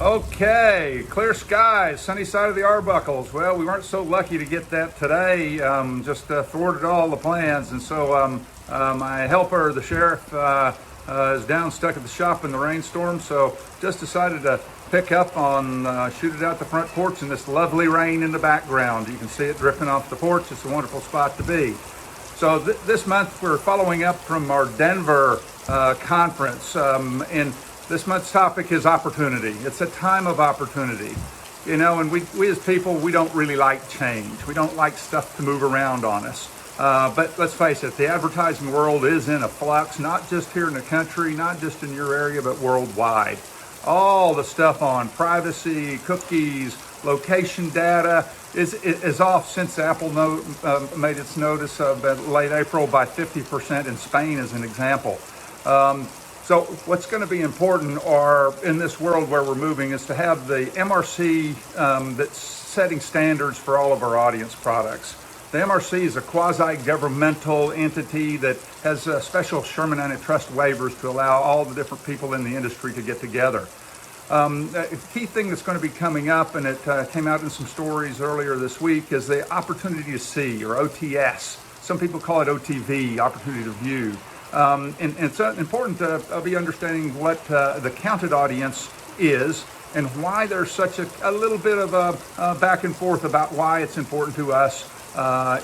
Okay, clear skies, sunny side of the Arbuckles. Well, we weren't so lucky to get that today. Just thwarted all the plans, and so my helper, the sheriff, is down stuck at the shop in the rainstorm. So just decided to pick up on shoot it out the front porch in this lovely rain in the background. You can see it dripping off the porch. It's a wonderful spot to be. So this month we're following up from our Denver conference, and this month's topic is opportunity. It's a time of opportunity. You know, and we as people, we don't really like change. We don't like stuff to move around on us. But let's face it, the advertising world is in a flux, not just here in the country, not just in your area, but worldwide. All the stuff on privacy, cookies, location data is off since Apple made its notice of late April by 50% in Spain, as an example. So what's going to be important in this world where we're moving is to have the MRC that's setting standards for all of our audience products. The MRC is a quasi-governmental entity that has special Sherman antitrust waivers to allow all the different people in the industry to get together. A key thing that's going to be coming up, and it came out in some stories earlier this week, is the opportunity to see, or OTS. Some people call it OTV, opportunity to view. And it's important to be understanding what the counted audience is and why there's such a little bit of a back and forth about why it's important to us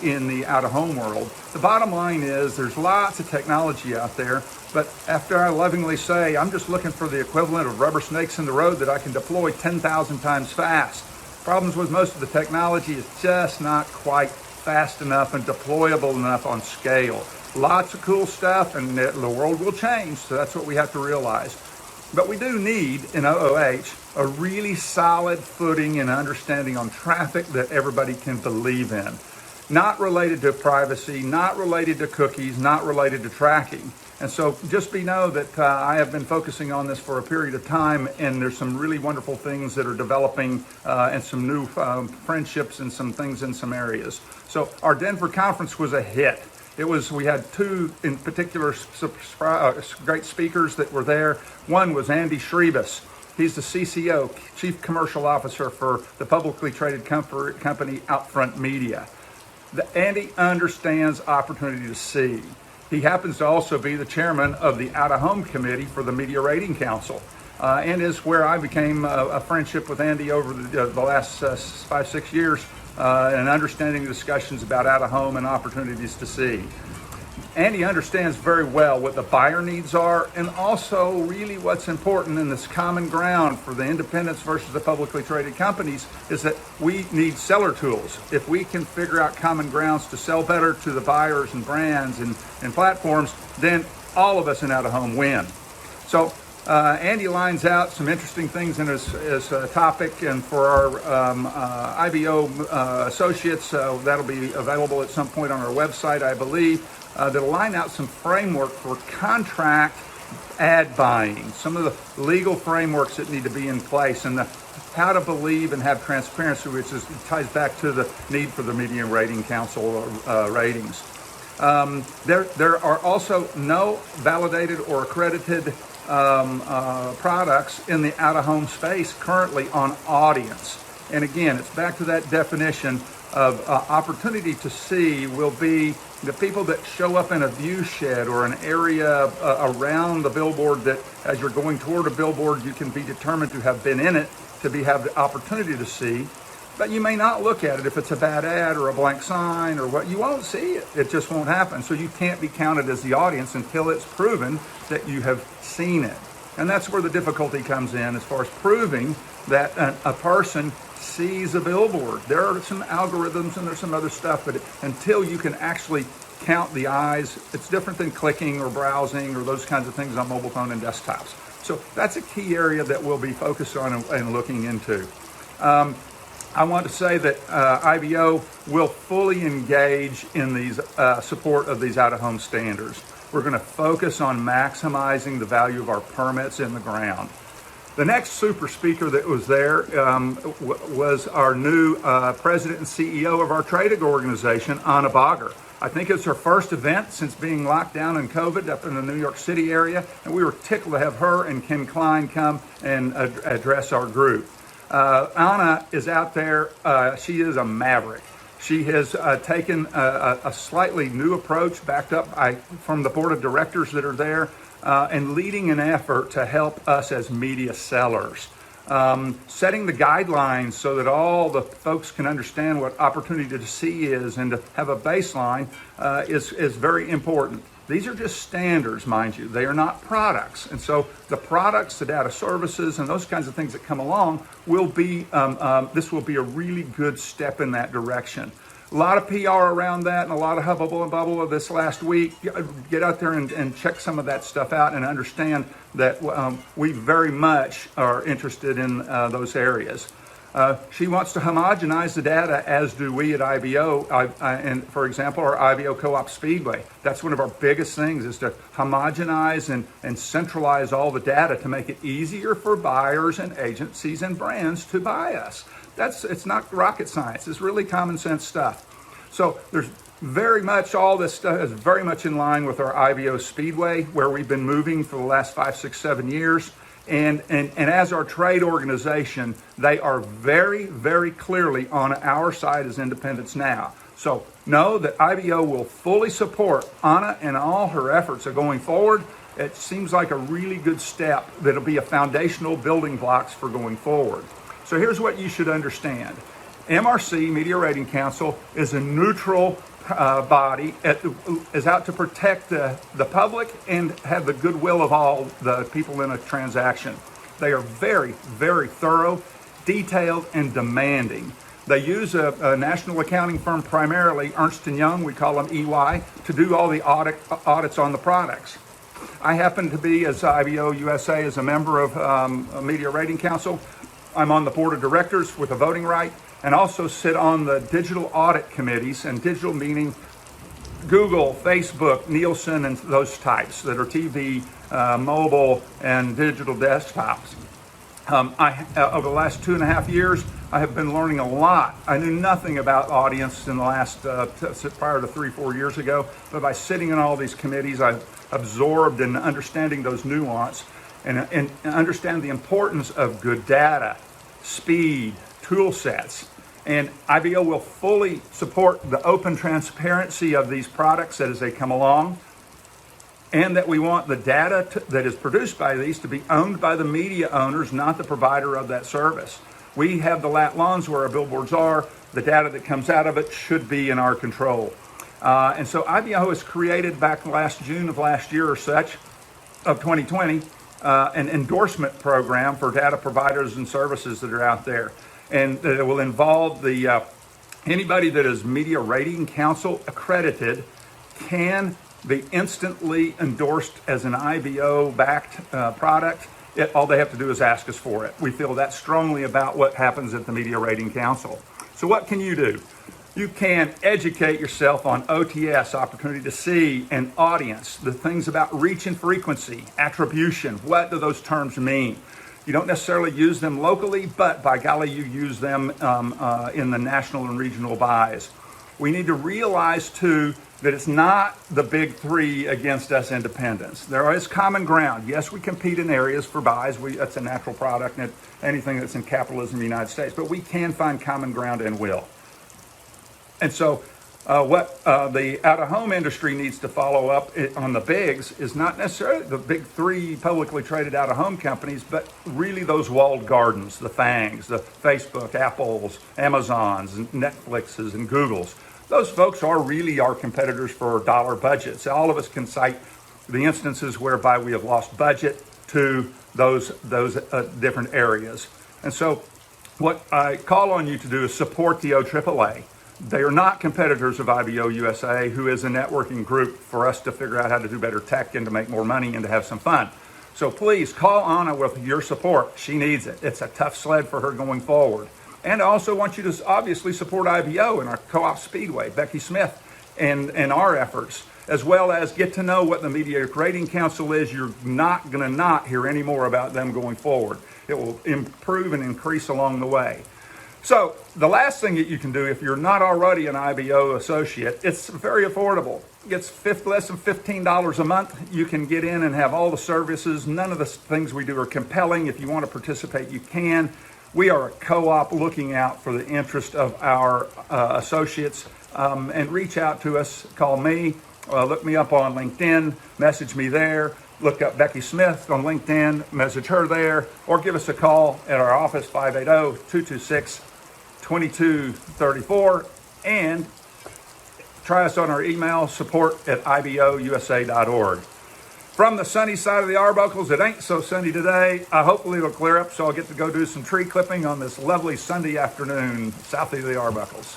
in the out-of-home world. The bottom line is there's lots of technology out there, but after I lovingly say I'm just looking for the equivalent of rubber snakes in the road that I can deploy 10,000 times fast. Problems with most of the technology is just not quite fast enough and deployable enough on scale. Lots of cool stuff, and the world will change, so that's what we have to realize. But we do need, in OOH, a really solid footing and understanding on traffic that everybody can believe in. Not related to privacy, not related to cookies, not related to tracking. And so just know that I have been focusing on this for a period of time, and there's some really wonderful things that are developing and some new friendships and some things in some areas. So our Denver conference was a hit. We had two in particular great speakers that were there. One was Andy Shribus. He's the CCO, Chief Commercial Officer for the publicly traded company Outfront Media. Andy understands opportunity to see. He happens to also be the chairman of the Out-of-Home Committee for the Media Rating Council, and is where I became a friendship with Andy over the last 5-6 years, and understanding discussions about out-of-home and opportunities to see. Andy understands very well what the buyer needs are, and also really what's important in this common ground for the independents versus the publicly traded companies is that we need seller tools. If we can figure out common grounds to sell better to the buyers and brands and platforms, then all of us in out-of-home win. So Andy lines out some interesting things in his topic, and for our IBO associates, that'll be available at some point on our website, I believe. That'll line out some framework for contract ad buying, some of the legal frameworks that need to be in place, and how to believe and have transparency, which ties back to the need for the Media Rating Council ratings. There are also no validated or accredited products in the out-of-home space currently on audience. And again, it's back to that definition of opportunity to see will be the people that show up in a view shed or an area around the billboard that as you're going toward a billboard, you can be determined to have been in it, to have the opportunity to see. But you may not look at it if it's a bad ad or a blank sign or what. You won't see it. It just won't happen. So you can't be counted as the audience until it's proven that you have seen it. And that's where the difficulty comes in as far as proving that a person sees a billboard. There are some algorithms and there's some other stuff, but until you can actually count the eyes, it's different than clicking or browsing or those kinds of things on mobile phone and desktops. So that's a key area that we'll be focused on and looking into. I want to say that IBO will fully engage in these support of these out-of-home standards. We're going to focus on maximizing the value of our permits in the ground. The next super speaker that was there was our new president and CEO of our trade organization, Anna Bagger. I think it's her first event since being locked down in COVID up in the New York City area, and we were tickled to have her and Ken Klein come and address our group. Anna is out there. She is a maverick. She has taken a slightly new approach backed up from the board of directors that are there and leading an effort to help us as media sellers. Setting the guidelines so that all the folks can understand what opportunity to see is and to have a baseline is very important. These are just standards, mind you. They are not products. And so the products, the data services, and those kinds of things that come along will be, this will be a really good step in that direction. A lot of PR around that and a lot of hubbub and bubble of this last week. Get out there and check some of that stuff out and understand that we very much are interested in those areas. She wants to homogenize the data, as do we at IBO, and for example, our IBO Co-op Speedway. That's one of our biggest things, is to homogenize and centralize all the data to make it easier for buyers and agencies and brands to buy us. It's not rocket science. It's really common sense stuff. So there's very much, all this stuff is very much in line with our IBO Speedway, where we've been moving for the last 5, 6, 7 years. And as our trade organization, they are very, very clearly on our side as independents now. So know that IBO will fully support Anna and all her efforts of going forward. It seems like a really good step that'll be a foundational building blocks for going forward. So here's what you should understand. MRC, Media Rating Council, is a neutral body, is out to protect the public and have the goodwill of all the people in a transaction. They are very, very thorough, detailed, and demanding. They use a national accounting firm, primarily Ernst & Young, we call them EY, to do all the audits on the products. I happen to be, as IBO USA, as a member of Media Rating Council. I'm on the board of directors with a voting right, and also sit on the digital audit committees, and digital meaning Google, Facebook, Nielsen, and those types that are TV, mobile, and digital desktops. Over the last 2.5 years, I have been learning a lot. I knew nothing about audience in the last, prior to 3-4 years ago, but by sitting in all these committees, I've absorbed and understanding those nuance and understand the importance of good data, speed, tool sets. And IBO will fully support the open transparency of these products as they come along, and that we want the data that is produced by these to be owned by the media owners, not the provider of that service. We have the lat lawns where our billboards are. The data that comes out of it should be in our control. And so IBO has created back last June of last year or such, of 2020, an endorsement program for data providers and services that are out there. And it will involve anybody that is Media Rating Council accredited can be instantly endorsed as an IBO-backed product. All they have to do is ask us for it. We feel that strongly about what happens at the Media Rating Council. So what can you do? You can educate yourself on OTS, opportunity to see, and audience, the things about reach and frequency, attribution. What do those terms mean? You don't necessarily use them locally, but by golly, you use them in the national and regional buys. We need to realize, too, that it's not the big three against us independents. There is common ground. Yes, we compete in areas for buys. That's a natural product, and anything that's in capitalism in the United States. But we can find common ground and will. And so what the out-of-home industry needs to follow up on the bigs is not necessarily the big three publicly traded out-of-home companies, but really those walled gardens, the FANGs, the Facebook, Apples, Amazons, and Netflixes, and Googles. Those folks are really our competitors for dollar budgets. All of us can cite the instances whereby we have lost budget to those different areas. And so what I call on you to do is support the OAAA. They are not competitors of IBO USA, who is a networking group for us to figure out how to do better tech and to make more money and to have some fun. So please call Anna with your support. She needs it. It's a tough sled for her going forward. And I also want you to obviously support IBO and our Co-op Speedway, Becky Smith, and our efforts. as well as get to know what the Media Rating Council is. You're not going to not hear any more about them going forward. It will improve and increase along the way. So the last thing that you can do if you're not already an IBO associate, it's very affordable. It's less than $15 a month. You can get in and have all the services. None of the things we do are compelling. If you want to participate, you can. We are a co-op looking out for the interest of our associates, and reach out to us. Call me, look me up on LinkedIn, message me there. Look up Becky Smith on LinkedIn, message her there, or give us a call at our office, 580-226-2234, and try us on our email, support@ibousa.org. From the sunny side of the Arbuckles, it ain't so sunny today. Hopefully it'll clear up so I'll get to go do some tree clipping on this lovely Sunday afternoon south of the Arbuckles.